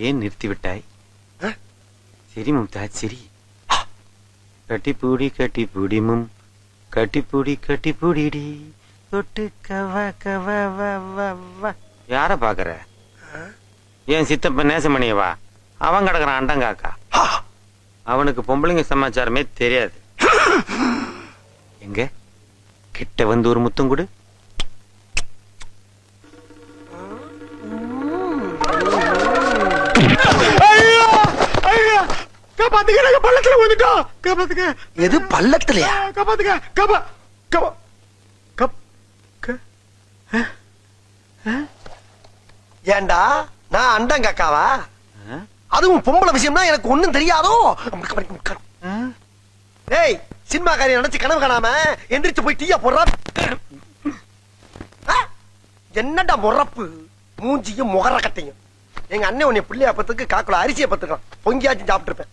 ஏன் நிறுத்தி விட்டாய்? சரி மும்தாஜ் சரி. கட்டிப்பூடி கட்டிப்பூடிமும் கட்டிப்பூடி கட்டிப்பூடிடி தொட்டு கவ கவ யார பாக்குற? ஏன் சித்தப்ப நேசமணியவா? அவன் கிடக்குறான் அண்டங்காக்கா. அவனுக்கு பொம்பளைங்க சமாச்சாரமே தெரியாது. எங்க கிட்ட வந்து ஒரு முத்தம் கொடு. காப்பாத்துக்க, பள்ளத்துல வந்துட்டோம். காப்பாத்துக்க. எது பள்ளத்துலயா? காப்பாத்துக்க. ஏண்டா நான் அண்டங்காக்காவா? அதுவும் பொம்பளை விஷயம்னா எனக்கு ஒண்ணும் தெரியாதோ. ஏய், சினிமாக்காரி நினைச்சு கனவு காணாம எந்திரிச்சு போய் டீயா போடுறா. என்னடா முறப்பு மூஞ்சியும் முகர கட்டையும். எங்க அண்ணன் உன்னை பிள்ளையா பத்துக்கு காக்குல அரிசியை பத்துக்கலாம். பொங்கியாச்சும் சாப்பிட்டு இருப்பேன்.